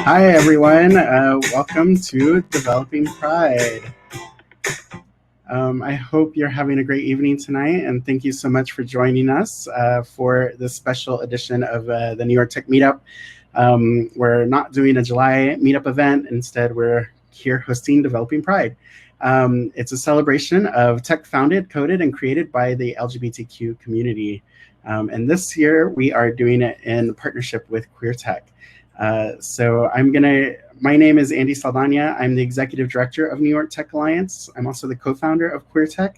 Hi, everyone. Welcome to Developing Pride. I hope you're having a great evening tonight, and thank you so much for joining us for this special edition of the New York Tech Meetup. We're not doing a July meetup event. Instead, we're here hosting Developing Pride. It's a celebration of tech founded, coded, and created by the LGBTQ community. And this year, we are doing it in partnership with CareerTech. My name is Andy Saldana. I'm the Executive Director of New York Tech Alliance. I'm also the co-founder of CareerTech.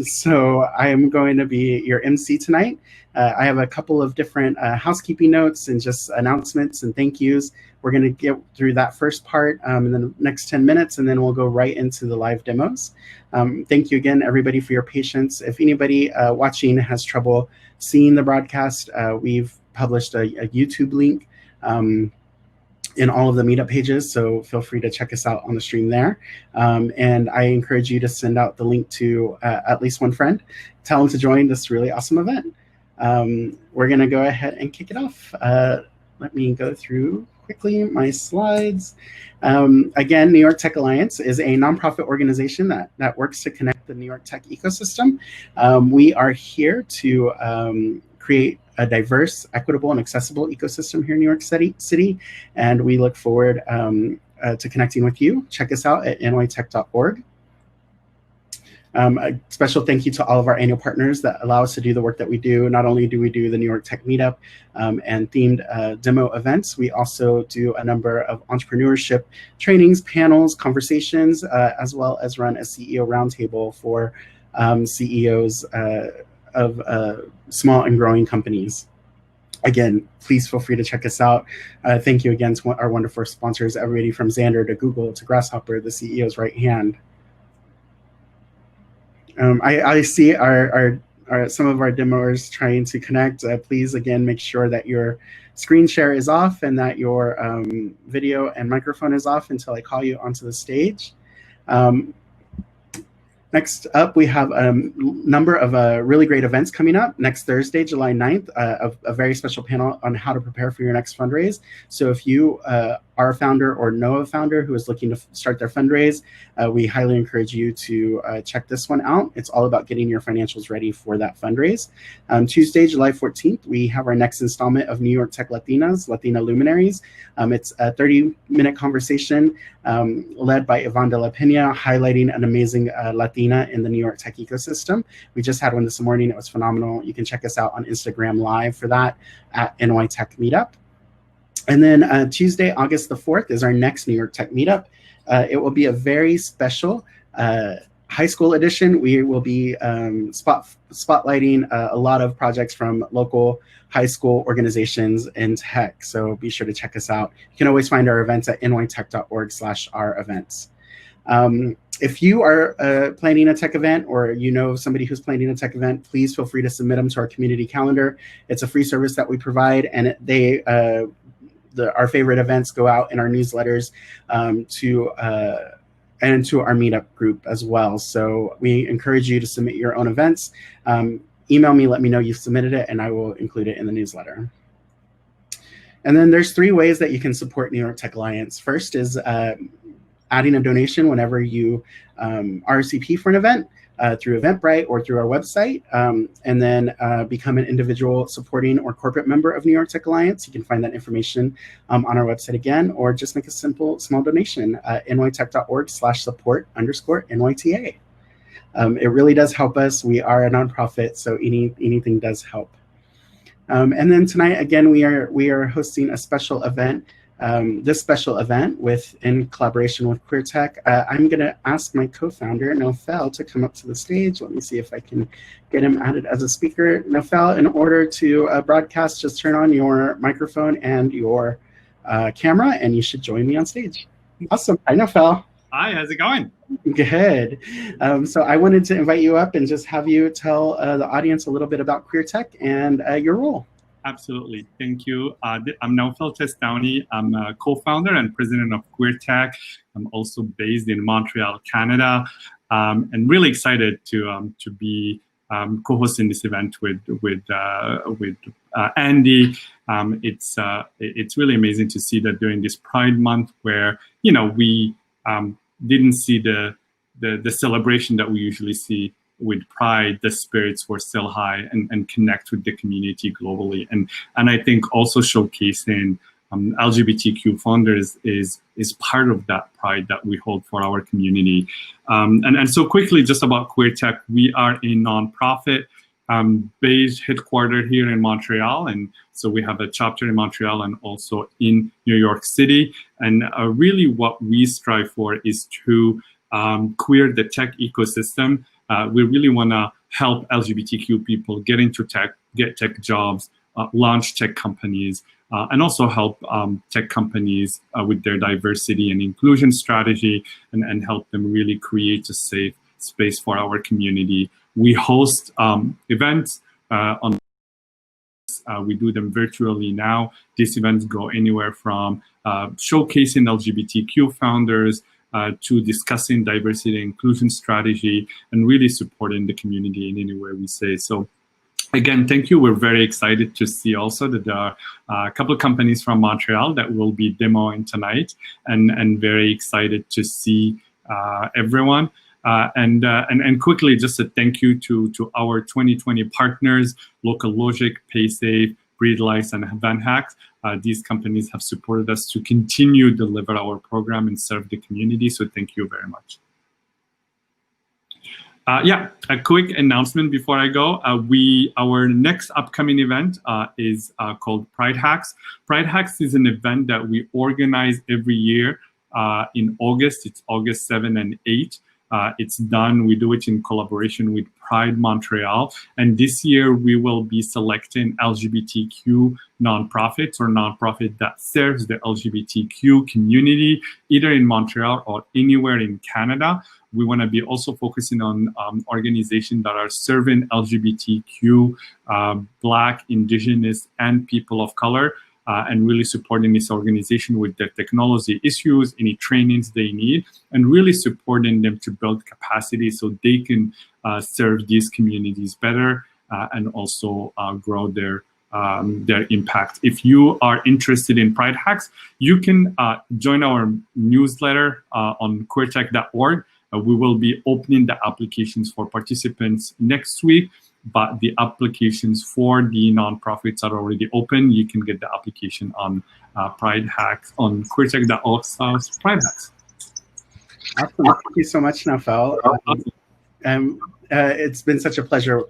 So I am going to be your MC tonight. I have a couple of different housekeeping notes and just announcements and thank yous. We're going to get through that first part in the next 10 minutes, and then we'll go right into the live demos. Thank you again, everybody, for your patience. If anybody watching has trouble seeing the broadcast, we've published a YouTube link in all of the meetup pages, so feel free to check us out on the stream there. And I encourage you to send out the link to at least one friend. Tell them to join this really awesome event. We're gonna go ahead and kick it off. Let me go through quickly my slides. Again, New York Tech Alliance is a nonprofit organization that works to connect the New York tech ecosystem. We are here to create a diverse, equitable, and accessible ecosystem here in New York City, and we look forward to connecting with you. Check us out at nytech.org. A special thank you to all of our annual partners that allow us to do the work that we do. Not only do we do the New York Tech Meetup and themed demo events, we also do a number of entrepreneurship trainings, panels, conversations, as well as run a CEO roundtable for CEOs of small and growing companies. Again, please feel free to check us out. Thank you again to our wonderful sponsors, everybody from Xandr to Google to Grasshopper, the CEO's right hand. I see some of our demoers trying to connect. Please, again, make sure that your screen share is off and that your video and microphone is off until I call you onto the stage. Next up, we have a number of really great events coming up. Next Thursday, July 9th, a very special panel on how to prepare for your next fundraise. So if you are a founder or know a founder who is looking to start their fundraise, we highly encourage you to check this one out. It's all about getting your financials ready for that fundraise. Tuesday, July 14th, we have our next installment of New York Tech Latinas, Latina Luminaries. It's a 30-minute conversation led by Yvonne de la Pena, highlighting an amazing Latina in the New York tech ecosystem. We just had one this morning. It was phenomenal. You can check us out on Instagram Live for that at NY Tech Meetup. And then Tuesday, August the 4th is our next New York Tech Meetup. It will be a very special high school edition. We will be spotlighting a lot of projects from local high school organizations in tech. So be sure to check us out. You can always find our events at nytech.org/our-events. If you are planning a tech event or you know somebody who's planning a tech event, please feel free to submit them to our community calendar. It's a free service that we provide, and our favorite events go out in our newsletters and to our meetup group as well. So we encourage you to submit your own events. Email me, let me know you've submitted it, and I will include it in the newsletter. And then there's 3 ways that you can support New York Tech Alliance. First is adding a donation whenever you RSVP for an event through Eventbrite or through our website, and then become an individual supporting or corporate member of New York Tech Alliance. You can find that information on our website again, or just make a simple small donation at nytech.org/support_NYTA. It really does help us. We are a nonprofit, so anything does help. And then tonight, again, we are hosting a special event. This special event in collaboration with CareerTech. I'm going to ask my co-founder, Nofel, to come up to the stage. Let me see if I can get him added as a speaker. Nofel, in order to broadcast, just turn on your microphone and your camera, and you should join me on stage. Awesome. Hi, Nofel. Hi, how's it going? Good. So I wanted to invite you up and just have you tell the audience a little bit about CareerTech and your role. Absolutely. Thank you. I'm Naufel Testowny. I'm a co-founder and president of CareerTech. I'm also based in Montreal, Canada, and really excited to be co-hosting this event with Andy. It's really amazing to see that during this Pride Month, where we didn't see the celebration that we usually see with Pride, the spirits were still high and connect with the community globally. And I think also showcasing LGBTQ founders is part of that pride that we hold for our community. And so quickly, just about CareerTech, we are a nonprofit based headquartered here in Montreal. And so we have a chapter in Montreal and also in New York City. And really what we strive for is to queer the tech ecosystem. We really want to help LGBTQ people get into tech, get tech jobs, launch tech companies, and also help tech companies with their diversity and inclusion strategy and help them really create a safe space for our community. We host events on. We do them virtually now. These events go anywhere from showcasing LGBTQ founders to discussing diversity and inclusion strategy and really supporting the community in any way we say. So again, thank you. We're very excited to see also that there are a couple of companies from Montreal that will be demoing tonight, and very excited to see everyone. And quickly, just a thank you to our 2020 partners, Local Logic, PaySafe, BreedLice, and VanHack. These companies have supported us to continue deliver our program and serve the community. So thank you very much. Yeah, a quick announcement before I go. Our next upcoming event is called Pride Hacks. Pride Hacks is an event that we organize every year in August. It's August 7 and 8. It's done. We do it in collaboration with Pride Montreal. And this year we will be selecting LGBTQ nonprofits or nonprofit that serves the LGBTQ community, either in Montreal or anywhere in Canada. We want to be also focusing on organizations that are serving LGBTQ, Black, Indigenous, and people of color, and really supporting this organization with their technology issues, any trainings they need, and really supporting them to build capacity so they can serve these communities better and also grow their impact. If you are interested in Pride Hacks, you can join our newsletter on CareerTech.org. We will be opening the applications for participants next week, but the applications for the nonprofits are already open. You can get the application on Pride Hacks on CareerTech.org/Pride Hacks. Awesome. Thank you so much, Naufel. It's been such a pleasure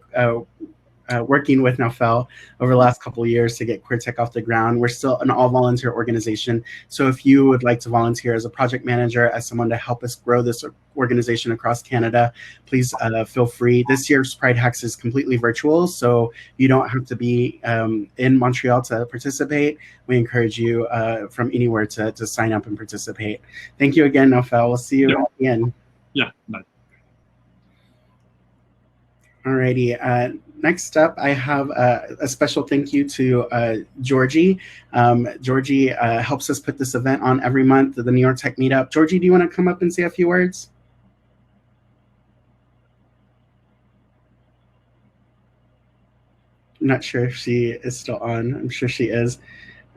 working with Naufel over the last couple of years to get CareerTech off the ground. We're still an all-volunteer organization, so if you would like to volunteer as a project manager, as someone to help us grow this organization across Canada, please feel free. This year's Pride Hacks is completely virtual, so you don't have to be in Montreal to participate. We encourage you from anywhere to sign up and participate. Thank you again, Naufel. We'll see you at the end. Yeah. Bye. Alrighty. Next up, I have a special thank you to Georgie. Georgie helps us put this event on every month, the New York Tech Meetup. Georgie, do you want to come up and say a few words? I'm not sure if she is still on. I'm sure she is.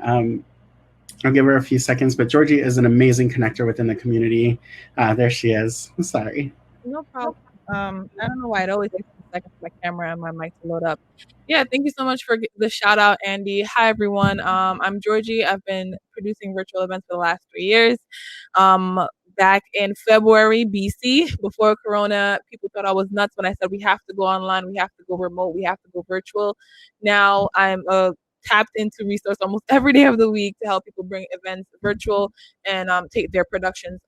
I'll give her a few seconds, but Georgie is an amazing connector within the community. There she is. I'm sorry. No problem. I don't know why it always takes a second for my camera and my mic to load up. Yeah, thank you so much for the shout out, Andy. Hi, everyone. I'm Georgie. I've been producing virtual events for the last 3 years. Back in February, BC, before Corona, people thought I was nuts when I said we have to go online, we have to go remote, we have to go virtual. Now I'm tapped into resource almost every day of the week to help people bring events virtual and take their productions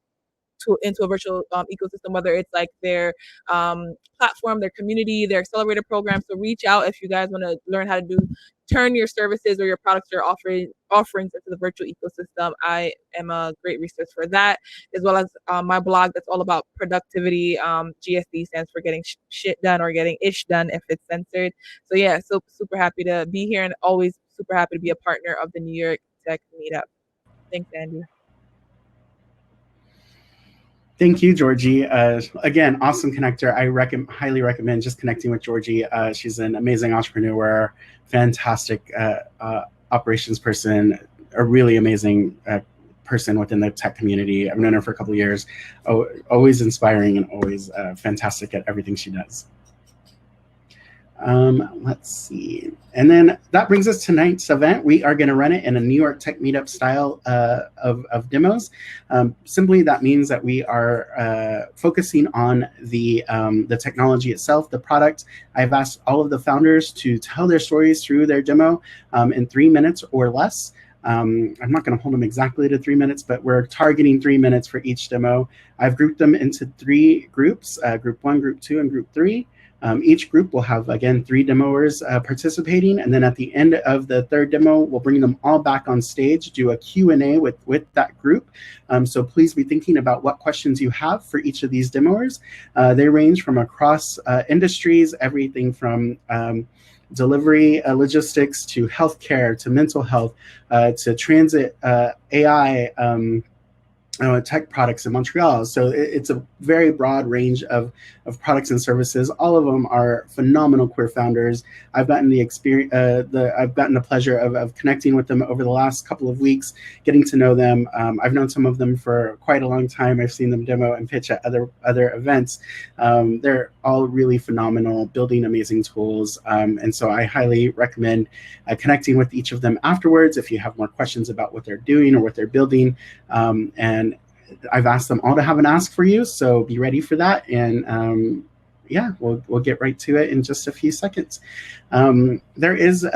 into a virtual ecosystem, whether it's like their platform, their community, their accelerator program. So reach out if you guys want to learn how to turn your services or your products or offerings into the virtual ecosystem. I am a great resource for that, as well as my blog that's all about productivity. GSD stands for getting shit done or getting ish done if it's censored. So yeah, so super happy to be here and always super happy to be a partner of the New York Tech Meetup. Thanks, Andy. Thank you, Georgie. Again, awesome connector. I highly recommend just connecting with Georgie. She's an amazing entrepreneur, fantastic operations person, a really amazing person within the tech community. I've known her for a couple of years. Always inspiring and always fantastic at everything she does. Let's see. And then that brings us to tonight's event. We are going to run it in a New York Tech Meetup style of demos. Simply, that means that we are focusing on the technology itself, the product. I've asked all of the founders to tell their stories through their demo in 3 minutes or less. I'm not going to hold them exactly to 3 minutes, but we're targeting 3 minutes for each demo. I've grouped them into 3 groups, group 1, group 2, and group 3. Each group will have, again, 3 demoers participating, and then at the end of the 3rd demo, we'll bring them all back on stage, do a Q&A with that group. So please be thinking about what questions you have for each of these demoers. They range from across industries, everything from delivery logistics to healthcare to mental health to transit AI tech products in Montreal. So it's a very broad range of products and services. All of them are phenomenal queer founders. I've gotten the experience, I've gotten the pleasure of connecting with them over the last couple of weeks, getting to know them. I've known some of them for quite a long time. I've seen them demo and pitch at other events. They're all really phenomenal, building amazing tools. And so I highly recommend connecting with each of them afterwards if you have more questions about what they're doing or what they're building. And I've asked them all to have an ask for you, so be ready for that. And yeah, we'll get right to it in just a few seconds. There is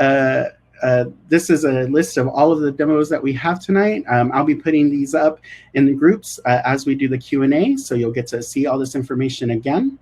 this is a list of all of the demos that we have tonight. I'll be putting these up in the groups as we do the Q&A, so you'll get to see all this information again.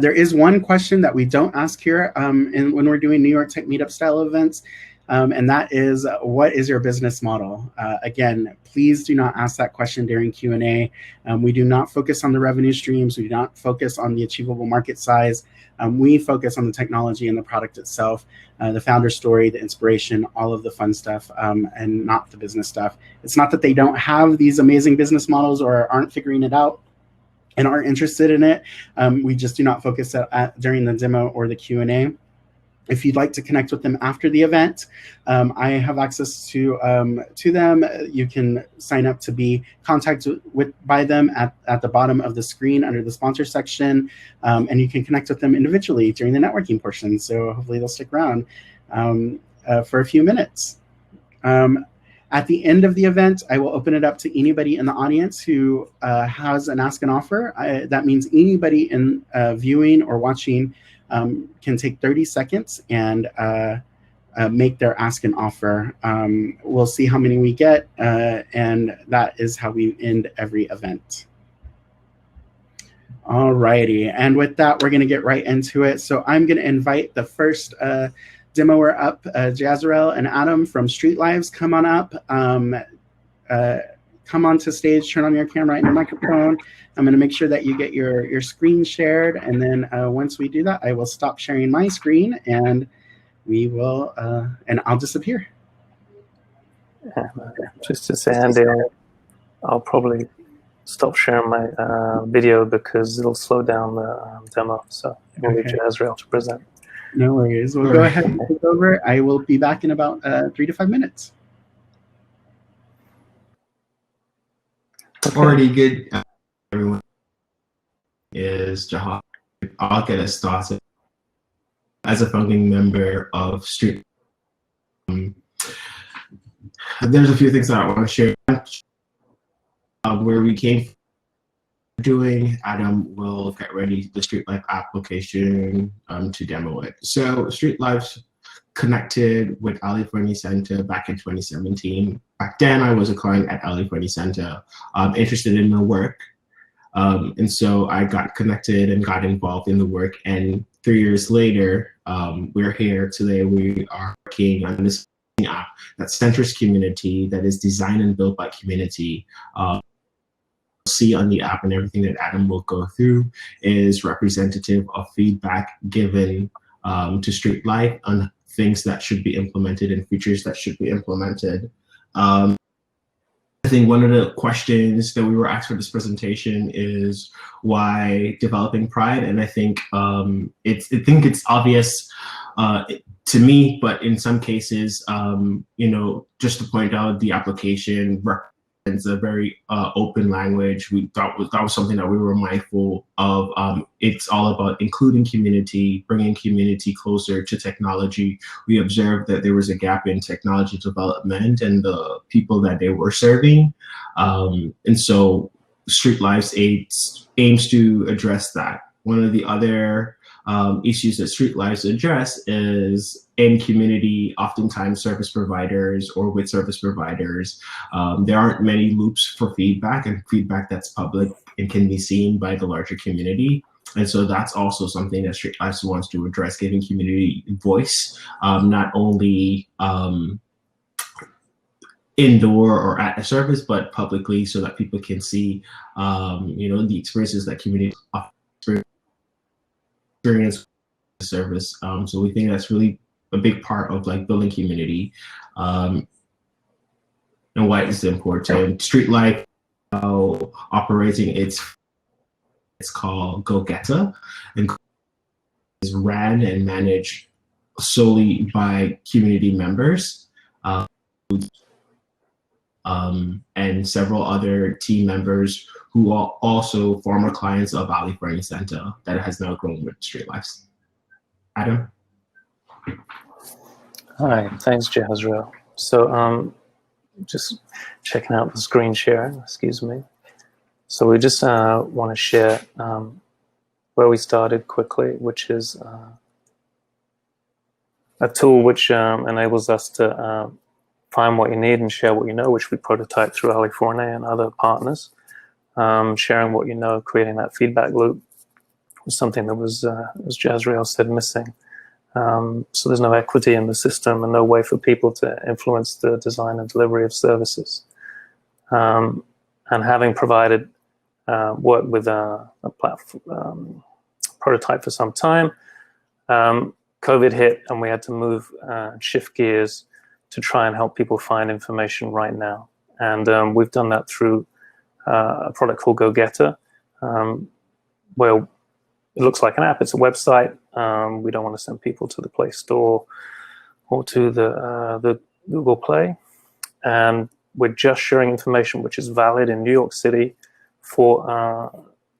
There is one question that we don't ask here when we're doing New York Tech Meetup style events. And that is, what is your business model? Again, please do not ask that question during Q&A. We do not focus on the revenue streams. We do not focus on the achievable market size. We focus on the technology and the product itself, the founder story, the inspiration, all of the fun stuff, and not the business stuff. It's not that they don't have these amazing business models or aren't figuring it out and aren't interested in it. We just do not focus during the demo or the Q&A. If you'd like to connect with them after the event, I have access to them. You can sign up to be contacted by them at the bottom of the screen under the sponsor section, and you can connect with them individually during the networking portion. So hopefully they'll stick around for a few minutes. At the end of the event, I will open it up to anybody in the audience who has an ask and offer. That means anybody in viewing or watching can take 30 seconds and make their ask and offer. We'll see how many we get, and that is how we end every event. Alrighty, and with that, we're gonna get right into it. So I'm gonna invite the first demoer up, Jazarel and Adam from Street Lives. Come on up. Come onto stage, turn on your camera and your microphone. I'm going to make sure that you get your screen shared. And then once we do that, I will stop sharing my screen and we will, and I'll disappear. Just to say, Andy, I'll probably stop sharing my video because it'll slow down the demo. So we'll leave Jazrael to present. No worries. We'll go ahead and take over. I will be back in about 3 to 5 minutes. Okay. Already good. Everyone is Jahad. I'll get us started. As a founding member of Street, there's a few things that I want to share. Where we came from doing, Adam will get ready the Street Life application to demo it. So Street Life connected with Ali Fernie Center back in 2017. Back then, I was a client at Ali Fernie Center, interested in the work. And so I got connected and got involved in the work. And 3 years later, we're here today. We are working on this app that centers community, that is designed and built by community. See on the app and everything that Adam will go through is representative of feedback given to Street Life on things that should be implemented and features that should be implemented. I think one of the questions that we were asked for this presentation is why developing Pride, and I think it's obvious to me, but in some cases, you know, just to point out, the application represents a very open language. We thought that was something that we were mindful of. It's all about including community, bringing community closer to technology. We observed that there was a gap in technology development and the people that they were serving. And so Street Lives aims to address that. One of the other issues that Street Lives address is in community, oftentimes service providers or with service providers, there aren't many loops for feedback and feedback that's public and can be seen by the larger community. And so that's also something that Street Lives wants to address, giving community voice, not only indoor or at a service, but publicly, so that people can see, you know, the experiences that community experience service. So we think that's really a big part of like building community, and why it's important. Street Life operating it's called Go Getter, and is ran and managed solely by community members, and several other team members who are also former clients of Ali Learning Center that has now grown with Street Lives. Adam? Hi, thanks, Jazrael. So just checking out the screen share, excuse me. So we just want to share where we started quickly, which is a tool which enables us to find what you need and share what you know, which we prototype through Ali Forney and other partners. Sharing what you know, creating that feedback loop was something that was, as Jazrael said, missing. So there's no equity in the system and no way for people to influence the design and delivery of services. And having provided work with a platform prototype for some time, COVID hit and we had to move, shift gears to try and help people find information right now. And we've done that through a product called Go Getter, where it looks like an app. It's a website. We don't want to send people to the Play Store or to the Google Play. And we're just sharing information which is valid in New York City for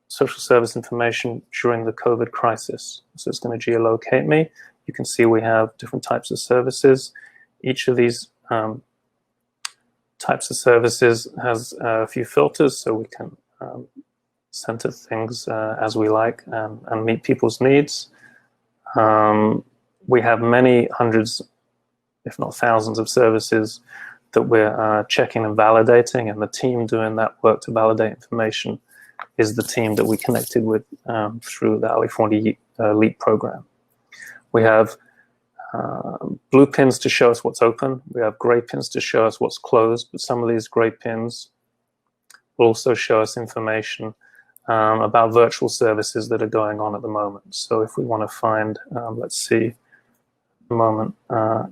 social service information during the COVID crisis. So it's going to geolocate me. You can see we have different types of services. Each of these types of services has a few filters, so we can center things as we like and meet people's needs. We have many hundreds, if not thousands, of services that we're checking and validating, and the team doing that work to validate information is the team that we connected with through the Ali Forney LEAP program. We have blue pins to show us what's open. We have gray pins to show us what's closed, but some of these gray pins will also show us information about virtual services that are going on at the moment. So if we want to find, let's see, a moment, I'm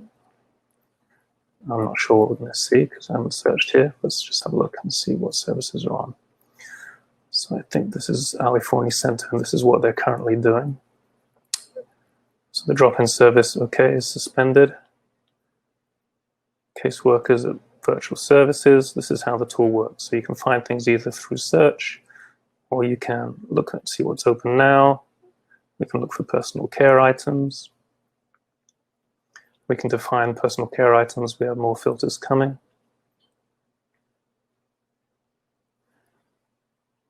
not sure what we're going to see because I haven't searched here. Let's just have a look and see what services are on. So I think this is Ali Forney Center, and this is what they're currently doing. So the drop-in service, okay, is suspended. Caseworkers at virtual services. This is how the tool works. So you can find things either through search, or you can look and see what's open now. We can look for personal care items. We can define personal care items. We have more filters coming.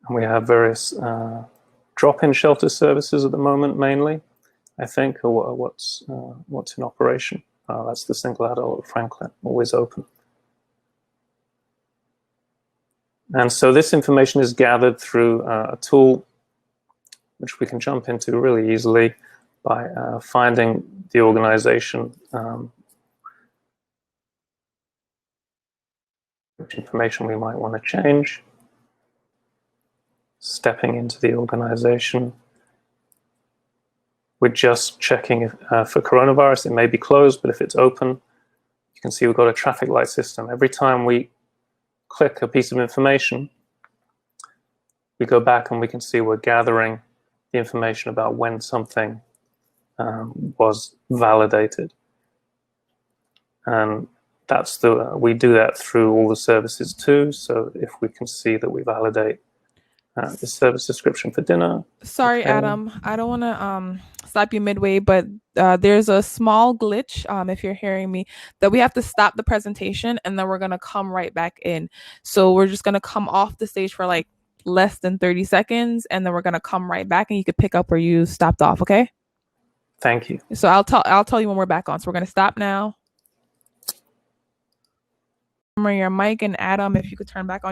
And we have various drop-in shelter services at the moment, mainly, I think, or what's in operation. That's the single adult at Franklin, always open. And so this information is gathered through a tool which we can jump into really easily by finding the organization, which information we might want to change, stepping into the organization. We're just checking if, for coronavirus. It may be closed, but if it's open, you can see we've got a traffic light system. Every time we click a piece of information, we go back and we can see we're gathering the information about when something was validated. And that's we do that through all the services too. So if we can see that we validate the service description for dinner. Sorry, okay. Adam, I don't want to stop you midway, but there's a small glitch, if you're hearing me, that we have to stop the presentation and then we're going to come right back in. So we're just going to come off the stage for like less than 30 seconds and then we're going to come right back and you could pick up where you stopped off. Okay. Thank you. So I'll tell you when we're back on. So we're going to stop now. Your mic, and Adam, if you could turn back on.